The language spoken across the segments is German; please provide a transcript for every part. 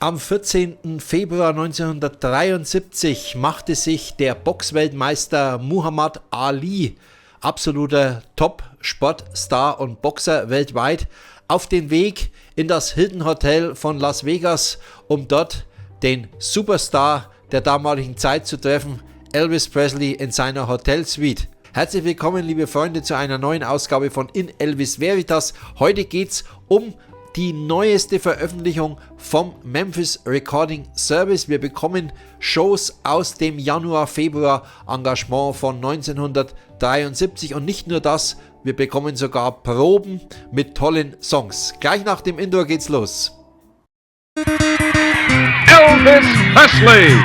Am 14. Februar 1973 machte sich der Boxweltmeister Muhammad Ali, absoluter Top-Sportstar und Boxer weltweit, auf den Weg in das Hilton Hotel von Las Vegas, um dort den Superstar der damaligen Zeit zu treffen, Elvis Presley, in seiner Hotelsuite. Herzlich willkommen, liebe Freunde, zu einer neuen Ausgabe von In Elvis Veritas. Heute geht es um die neueste Veröffentlichung vom Memphis Recording Service. Wir bekommen Shows aus dem Januar-Februar-Engagement von 1973 und nicht nur das, wir bekommen sogar Proben mit tollen Songs. Gleich nach dem Intro geht's los. Elvis Presley.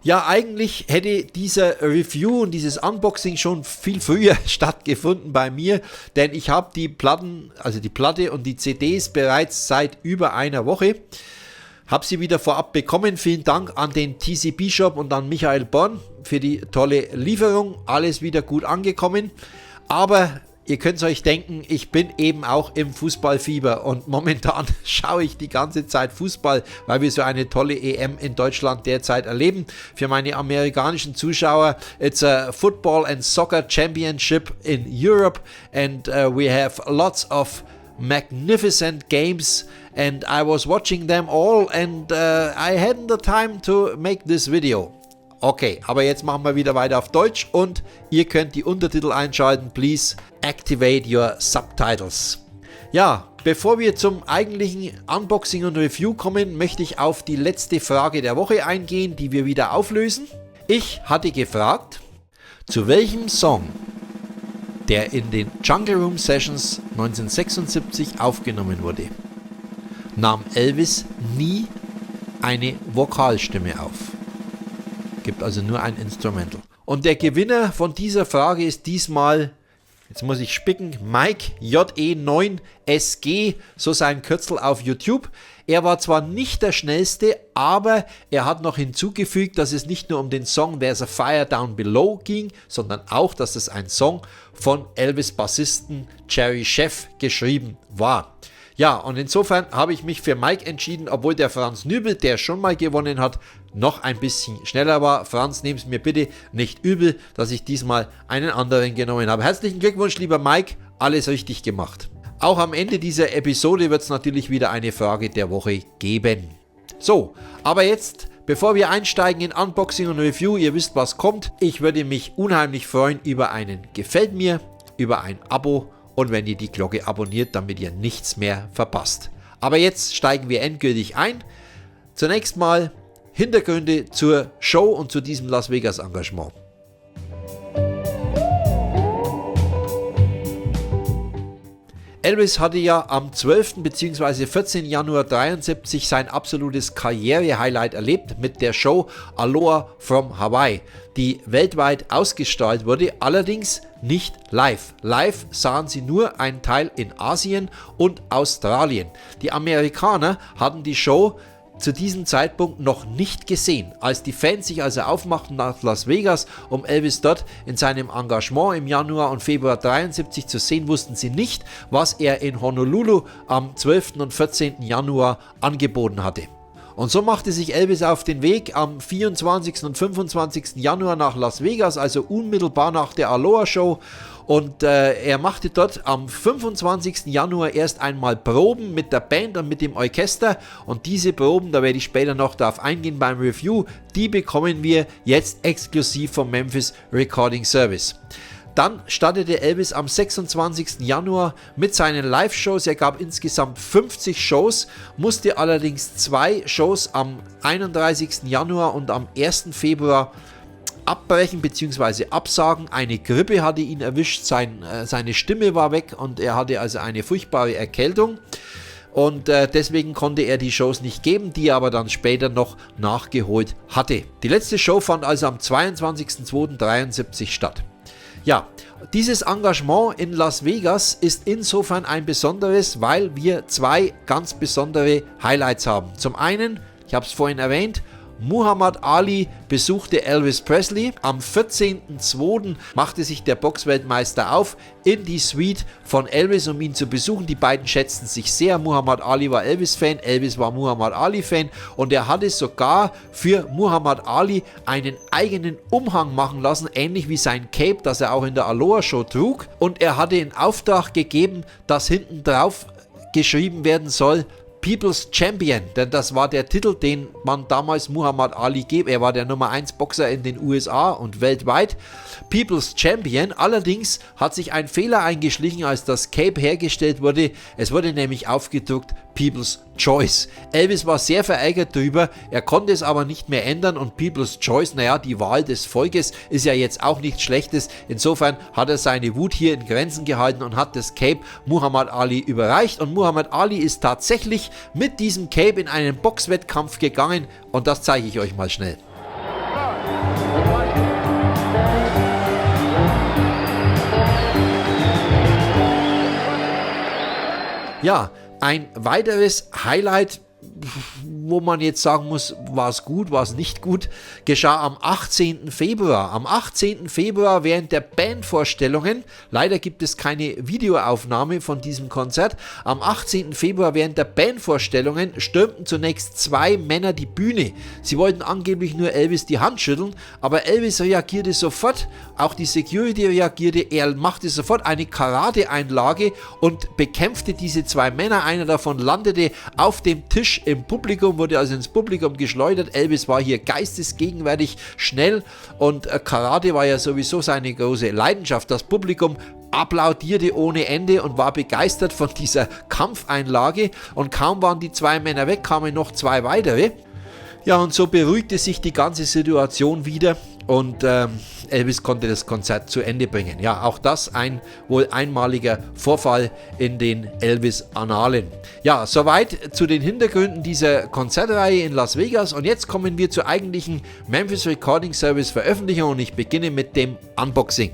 Ja, eigentlich hätte dieser Review und dieses Unboxing schon viel früher stattgefunden bei mir, denn ich habe die Platten, also die Platte und die CDs bereits seit über einer Woche. Habe sie wieder vorab bekommen. Vielen Dank an den TCB Shop und an Michael Born für die tolle Lieferung. Alles wieder gut angekommen. Aber ihr könnt es euch denken, ich bin eben auch im Fußballfieber und momentan schaue ich die ganze Zeit Fußball, weil wir so eine tolle EM in Deutschland derzeit erleben. Für meine amerikanischen Zuschauer, it's a Football and Soccer Championship in Europe and we have lots of magnificent games and I was watching them all and I hadn't the time to make this video. Okay, aber jetzt machen wir wieder weiter auf Deutsch und ihr könnt die Untertitel einschalten. Please activate your subtitles. Ja, bevor wir zum eigentlichen Unboxing und Review kommen, möchte ich auf die letzte Frage der Woche eingehen, die wir wieder auflösen. Ich hatte gefragt, zu welchem Song, der in den Jungle Room Sessions 1976 aufgenommen wurde, nahm Elvis nie eine Vokalstimme auf. Gibt also nur ein Instrumental. Und der Gewinner von dieser Frage ist diesmal, jetzt muss ich spicken, Mike JE9SG, so sein Kürzel auf YouTube. Er war zwar nicht der schnellste, aber er hat noch hinzugefügt, dass es nicht nur um den Song There's a Fire Down Below ging, sondern auch, dass es ein Song von Elvis-Bassisten Jerry Scheff geschrieben war. Ja, und insofern habe ich mich für Mike entschieden, obwohl der Franz Nübel, der schon mal gewonnen hat, noch ein bisschen schneller war. Franz, nehmt es mir bitte nicht übel, dass ich diesmal einen anderen genommen habe. Herzlichen Glückwunsch, lieber Mike, alles richtig gemacht. Auch am Ende dieser Episode wird es natürlich wieder eine Frage der Woche geben. So, aber jetzt, bevor wir einsteigen in Unboxing und Review, ihr wisst, was kommt. Ich würde mich unheimlich freuen über einen Gefällt mir, über ein Abo und wenn ihr die Glocke abonniert, damit ihr nichts mehr verpasst. Aber jetzt steigen wir endgültig ein. Zunächst mal Hintergründe zur Show und zu diesem Las Vegas Engagement. Elvis hatte ja am 12. bzw. 14. Januar 1973 sein absolutes Karriere-Highlight erlebt mit der Show Aloha from Hawaii, die weltweit ausgestrahlt wurde, allerdings nicht live. Live sahen sie nur einen Teil in Asien und Australien. Die Amerikaner hatten die Show zu diesem Zeitpunkt noch nicht gesehen. Als die Fans sich also aufmachten nach Las Vegas, um Elvis dort in seinem Engagement im Januar und Februar 1973 zu sehen, wussten sie nicht, was er in Honolulu am 12. und 14. Januar angeboten hatte. Und so machte sich Elvis auf den Weg am 24. und 25. Januar nach Las Vegas, also unmittelbar nach der Aloha Show. Und er machte dort am 25. Januar erst einmal Proben mit der Band und mit dem Orchester. Und diese Proben, da werde ich später noch darauf eingehen beim Review, die bekommen wir jetzt exklusiv vom Memphis Recording Service. Dann startete Elvis am 26. Januar mit seinen Live-Shows. Er gab insgesamt 50 Shows, musste allerdings 2 Shows am 31. Januar und am 1. Februar abbrechen bzw. absagen. Eine Grippe hatte ihn erwischt, seine Stimme war weg und er hatte also eine furchtbare Erkältung. Und deswegen konnte er die Shows nicht geben, die er aber dann später noch nachgeholt hatte. Die letzte Show fand also am 22.02.1973 statt. Ja, dieses Engagement in Las Vegas ist insofern ein besonderes, weil wir 2 ganz besondere Highlights haben. Zum einen, ich habe es vorhin erwähnt, Muhammad Ali besuchte Elvis Presley. Am 14.02. machte sich der Boxweltmeister auf in die Suite von Elvis, um ihn zu besuchen. Die beiden schätzten sich sehr. Muhammad Ali war Elvis-Fan, Elvis war Muhammad Ali-Fan und er hatte sogar für Muhammad Ali einen eigenen Umhang machen lassen, ähnlich wie sein Cape, das er auch in der Aloha-Show trug. Und er hatte in Auftrag gegeben, dass hinten drauf geschrieben werden soll, People's Champion, denn das war der Titel, den man damals Muhammad Ali gab. Er war der Nummer 1 Boxer in den USA und weltweit. People's Champion. Allerdings hat sich ein Fehler eingeschlichen, als das Cape hergestellt wurde. Es wurde nämlich aufgedruckt People's Choice. Elvis war sehr verärgert darüber, er konnte es aber nicht mehr ändern und People's Choice, naja, die Wahl des Volkes ist ja jetzt auch nichts Schlechtes. Insofern hat er seine Wut hier in Grenzen gehalten und hat das Cape Muhammad Ali überreicht und Muhammad Ali ist tatsächlich mit diesem Cape in einen Boxwettkampf gegangen und das zeige ich euch mal schnell. Ja, ein weiteres Highlight, wo man jetzt sagen muss, war es gut, war es nicht gut, geschah am 18. Februar. Am 18. Februar während der Bandvorstellungen, leider gibt es keine Videoaufnahme von diesem Konzert, am 18. Februar während der Bandvorstellungen stürmten zunächst zwei Männer die Bühne. Sie wollten angeblich nur Elvis die Hand schütteln, aber Elvis reagierte sofort, auch die Security reagierte, er machte sofort eine Karate-Einlage und bekämpfte diese zwei Männer. Einer davon landete auf dem Tisch im Publikum, wurde also ins Publikum geschleudert. Elvis war hier geistesgegenwärtig, schnell und Karate war ja sowieso seine große Leidenschaft. Das Publikum applaudierte ohne Ende und war begeistert von dieser Kampfeinlage und kaum waren die zwei Männer weg, kamen noch zwei weitere. Ja, und so beruhigte sich die ganze Situation wieder und Elvis konnte das Konzert zu Ende bringen. Ja, auch das ein wohl einmaliger Vorfall in den Elvis-Annalen. Ja, soweit zu den Hintergründen dieser Konzertreihe in Las Vegas und jetzt kommen wir zur eigentlichen Memphis Recording Service Veröffentlichung und ich beginne mit dem Unboxing.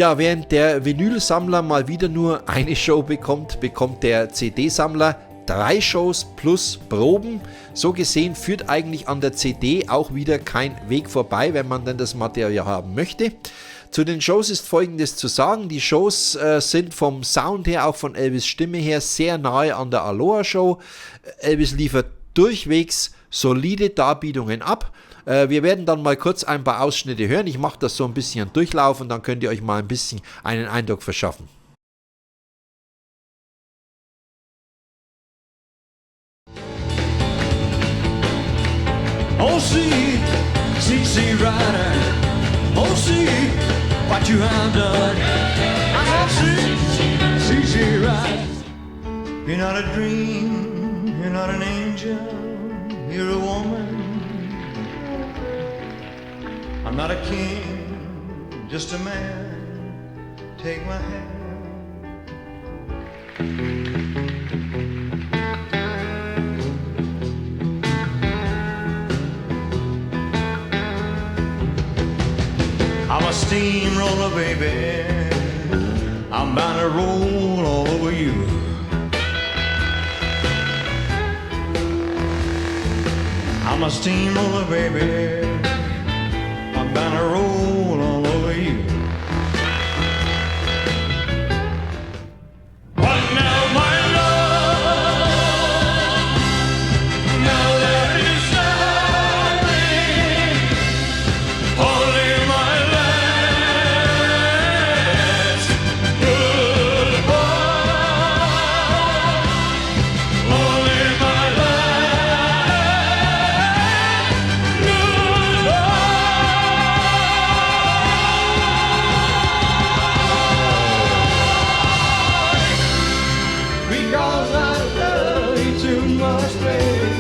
Ja, während der Vinylsammler mal wieder nur eine Show bekommt, bekommt der CD-Sammler 3 Shows plus Proben. So gesehen führt eigentlich an der CD auch wieder kein Weg vorbei, wenn man denn das Material haben möchte. Zu den Shows ist Folgendes zu sagen. Die Shows sind vom Sound her, auch von Elvis' Stimme her, sehr nahe an der Aloha Show. Elvis liefert durchwegs solide Darbietungen ab. Wir werden dann mal kurz ein paar Ausschnitte hören. Ich mache das so ein bisschen Durchlauf und dann könnt ihr euch mal ein bisschen einen Eindruck verschaffen. Oh, see, CC Rider. Oh, see what you have done. I see, CC Rider. You're not a dream, you're not an angel, you're a woman. I'm not a king, just a man. Take my hand. I'm a steamroller, baby. I'm bound to roll all over you. I'm a steamroller, baby. I'm bound to roll all over you. What now, my love? Now there is nothing holding my last goodbye. Only my last goodbye. Because I love you too much, baby.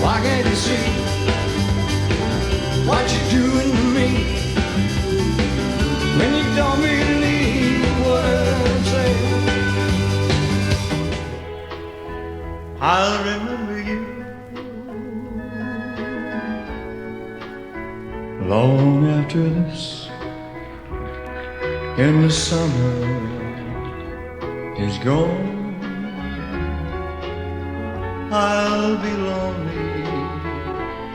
Why can't you see what you're doing to me? When you don't believe what I'm saying, I'll remember you long after this endless summer is gone. I'll be lonely,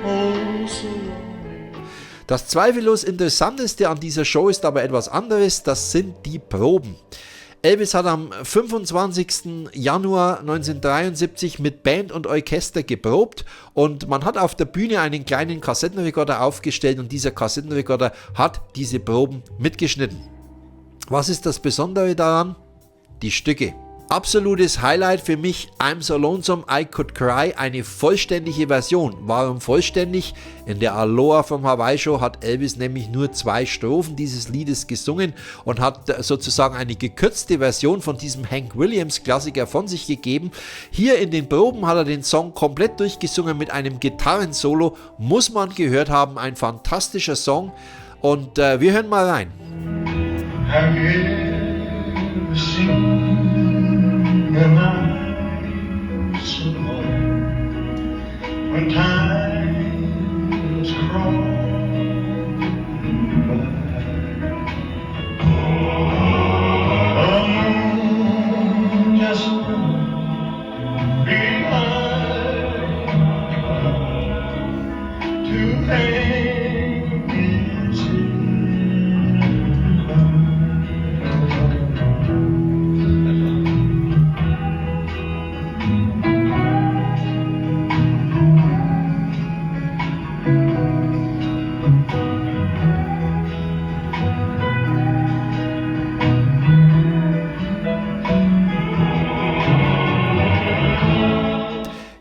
oh so lonely. Das zweifellos Interessanteste an dieser Show ist aber etwas anderes, das sind die Proben. Elvis hat am 25. Januar 1973 mit Band und Orchester geprobt und man hat auf der Bühne einen kleinen Kassettenrekorder aufgestellt und dieser Kassettenrekorder hat diese Proben mitgeschnitten. Was ist das Besondere daran? Die Stücke. Absolutes Highlight für mich, I'm So Lonesome I Could Cry, eine vollständige Version. Warum vollständig? In der Aloha vom Hawaii Show hat Elvis nämlich nur 2 Strophen dieses Liedes gesungen und hat sozusagen eine gekürzte Version von diesem Hank Williams Klassiker von sich gegeben. Hier in den Proben hat er den Song komplett durchgesungen mit einem Gitarrensolo, muss man gehört haben, ein fantastischer Song und wir hören mal rein. Have you ever seen the night so long when time was crawling by? The moon just behind to paint its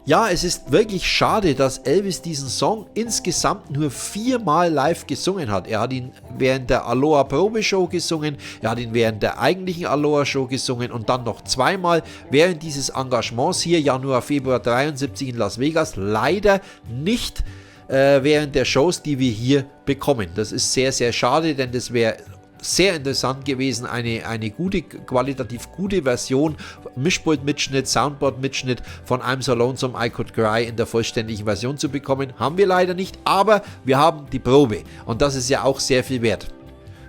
Ja, es ist wirklich schade, dass Elvis diesen Song insgesamt nur 4-mal live gesungen hat. Er hat ihn während der Aloha Probeshow gesungen, er hat ihn während der eigentlichen Aloha Show gesungen und dann noch 2-mal während dieses Engagements hier, Januar, Februar 73 in Las Vegas, leider nicht während der Shows, die wir hier bekommen. Das ist sehr, sehr schade, denn das wäre sehr interessant gewesen, eine gute, qualitativ gute Version, Mischpult-Mitschnitt, Soundboard-Mitschnitt von I'm So Lonesome I Could Cry in der vollständigen Version zu bekommen. Haben wir leider nicht, aber wir haben die Probe und das ist ja auch sehr viel wert.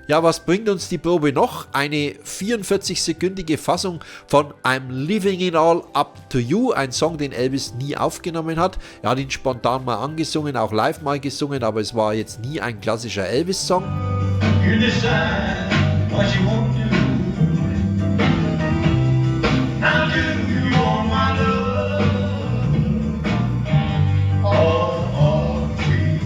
Ja, was bringt uns die Probe noch? Eine 44-sekündige Fassung von I'm Leaving It All Up to You, ein Song, den Elvis nie aufgenommen hat. Er hat ihn spontan mal angesungen, auch live mal gesungen, aber es war jetzt nie ein klassischer Elvis-Song. You decide what you want to do. Now do you want my love? All free.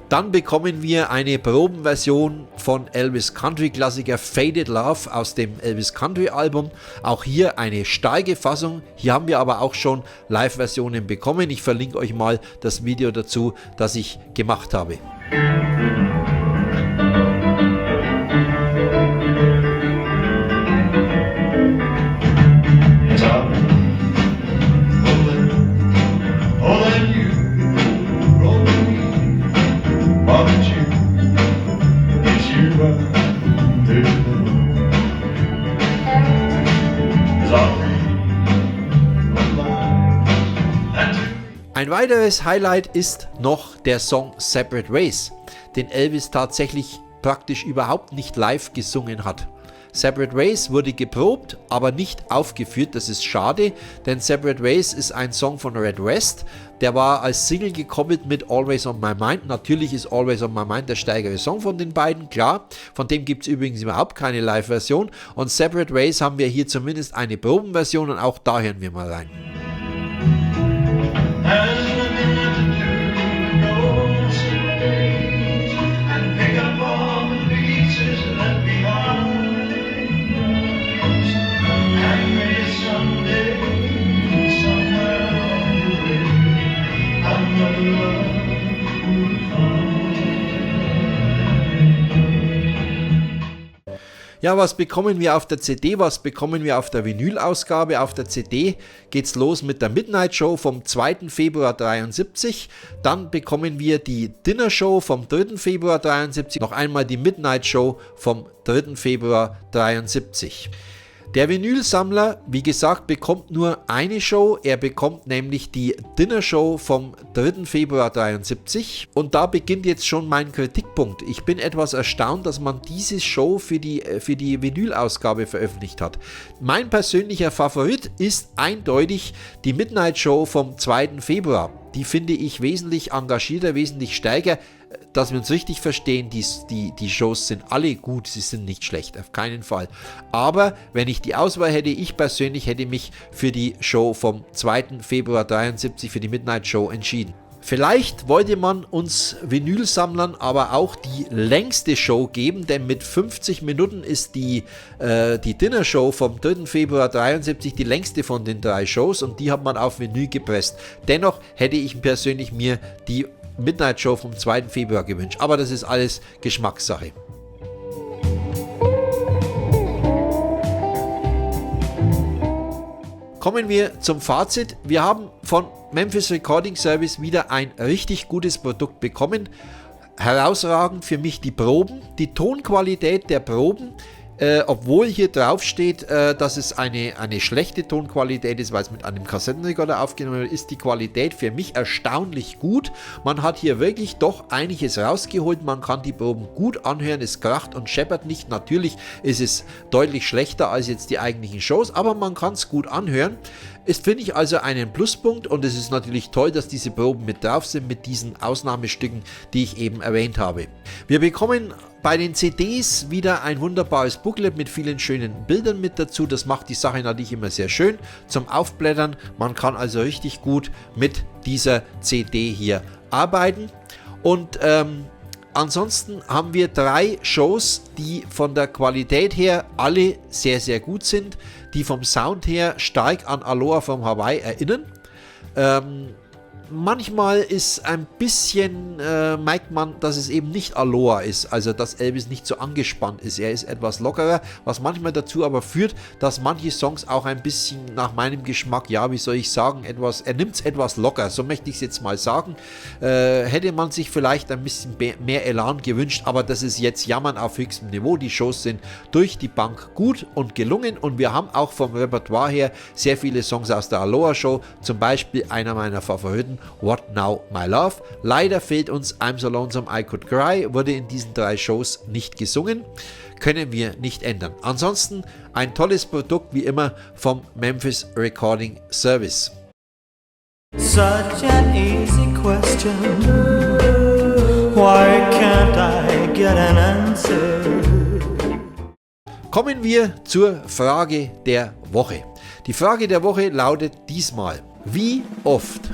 Dann bekommen wir eine Probenversion von Elvis Country Klassiker Faded Love aus dem Elvis Country Album. Auch hier eine starke Fassung. Hier haben wir aber auch schon Live-Versionen bekommen. Ich verlinke euch mal das Video dazu, das ich gemacht habe. Ein weiteres Highlight ist noch der Song Separate Ways, den Elvis tatsächlich praktisch überhaupt nicht live gesungen hat. Separate Ways wurde geprobt, aber nicht aufgeführt. Das ist schade, denn Separate Ways ist ein Song von Red West. Der war als Single gekoppelt mit Always on My Mind. Natürlich ist Always on My Mind der stärkere Song von den beiden, klar. Von dem gibt es übrigens überhaupt keine Live-Version. Und Separate Ways haben wir hier zumindest eine Probenversion und auch da hören wir mal rein. Ja, was bekommen wir auf der CD, was bekommen wir auf der Vinyl-Ausgabe? Auf der CD geht's los mit der Midnight Show vom 2. Februar 73. Dann bekommen wir die Dinner Show vom 3. Februar 73. Noch einmal die Midnight Show vom 3. Februar 73. Der Vinylsammler, wie gesagt, bekommt nur eine Show. Er bekommt nämlich die Dinner Show vom 3. Februar 73. Und da beginnt jetzt schon mein Kritikpunkt. Ich bin etwas erstaunt, dass man diese Show für die Vinyl-Ausgabe veröffentlicht hat. Mein persönlicher Favorit ist eindeutig die Midnight Show vom 2. Februar. Die finde ich wesentlich engagierter, wesentlich stärker. Dass wir uns richtig verstehen, die Shows sind alle gut, sie sind nicht schlecht, auf keinen Fall. Aber wenn ich die Auswahl hätte, ich persönlich hätte mich für die Show vom 2. Februar 73, für die Midnight Show entschieden. Vielleicht wollte man uns Vinylsammlern aber auch die längste Show geben, denn mit 50 Minuten ist die Dinner Show vom 3. Februar 73 die längste von den 3 Shows und die hat man auf Vinyl gepresst. Dennoch hätte ich persönlich mir die Midnight Show vom 2. Februar gewünscht, aber das ist alles Geschmackssache. Kommen wir zum Fazit. Wir haben von Memphis Recording Service wieder ein richtig gutes Produkt bekommen. Herausragend für mich die Proben, die Tonqualität der Proben. Obwohl hier drauf steht, dass es eine schlechte Tonqualität ist, weil es mit einem Kassettenrekorder aufgenommen wird, ist die Qualität für mich erstaunlich gut. Man hat hier wirklich doch einiges rausgeholt, man kann die Proben gut anhören, es kracht und scheppert nicht. Natürlich ist es deutlich schlechter als jetzt die eigentlichen Shows, aber man kann es gut anhören. Es finde ich also einen Pluspunkt und es ist natürlich toll, dass diese Proben mit drauf sind, mit diesen Ausnahmestücken, die ich eben erwähnt habe. Wir bekommen bei den CDs wieder ein wunderbares Booklet mit vielen schönen Bildern mit dazu. Das macht die Sache natürlich immer sehr schön zum Aufblättern. Man kann also richtig gut mit dieser CD hier arbeiten. Und ansonsten haben wir 3 Shows, die von der Qualität her alle sehr, sehr gut sind, die vom Sound her stark an Aloha from Hawaii erinnern. Manchmal ist ein bisschen, merkt man, dass es eben nicht Aloha ist, also dass Elvis nicht so angespannt ist. Er ist etwas lockerer, was manchmal dazu aber führt, dass manche Songs auch ein bisschen nach meinem Geschmack, ja, wie soll ich sagen, er nimmt es etwas locker, so möchte ich es jetzt mal sagen. Hätte man sich vielleicht ein bisschen mehr Elan gewünscht, aber das ist jetzt Jammern auf höchstem Niveau. Die Shows sind durch die Bank gut und gelungen und wir haben auch vom Repertoire her sehr viele Songs aus der Aloha Show, zum Beispiel einer meiner Favoriten, finden, What Now My Love. Leider fehlt uns I'm So Lonesome I Could Cry, wurde in diesen 3 Shows nicht gesungen. Können wir nicht ändern. Ansonsten ein tolles Produkt wie immer vom Memphis Recording Service. Such an easy question. Why can't I get an answer? Kommen wir zur Frage der Woche. Die Frage der Woche lautet diesmal: Wie oft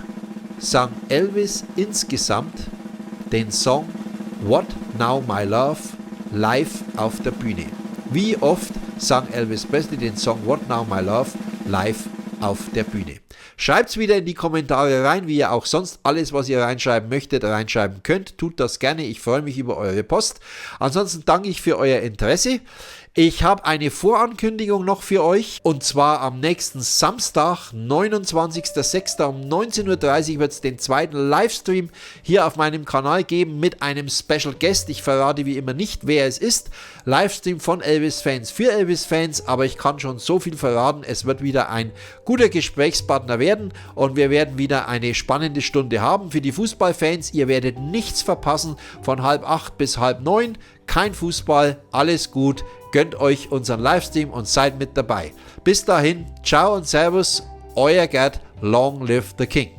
sang Elvis insgesamt den Song What Now My Love live auf der Bühne? Wie oft sang Elvis Presley den Song What Now My Love live auf der Bühne? Schreibt's wieder in die Kommentare rein, wie ihr auch sonst alles, was ihr reinschreiben möchtet, reinschreiben könnt. Tut das gerne, ich freue mich über eure Post. Ansonsten danke ich für euer Interesse. Ich habe eine Vorankündigung noch für euch, und zwar am nächsten Samstag, 29.06. um 19.30 Uhr wird es den zweiten Livestream hier auf meinem Kanal geben mit einem Special Guest. Ich verrate wie immer nicht, wer es ist. Livestream von Elvis-Fans für Elvis-Fans, aber ich kann schon so viel verraten, es wird wieder ein guter Gesprächspartner werden und wir werden wieder eine spannende Stunde haben. Für die Fußballfans, ihr werdet nichts verpassen von 7:30 bis 8:30. Kein Fußball, alles gut. Gönnt euch unseren Livestream und seid mit dabei. Bis dahin, ciao und servus, euer Gerd, long live the King.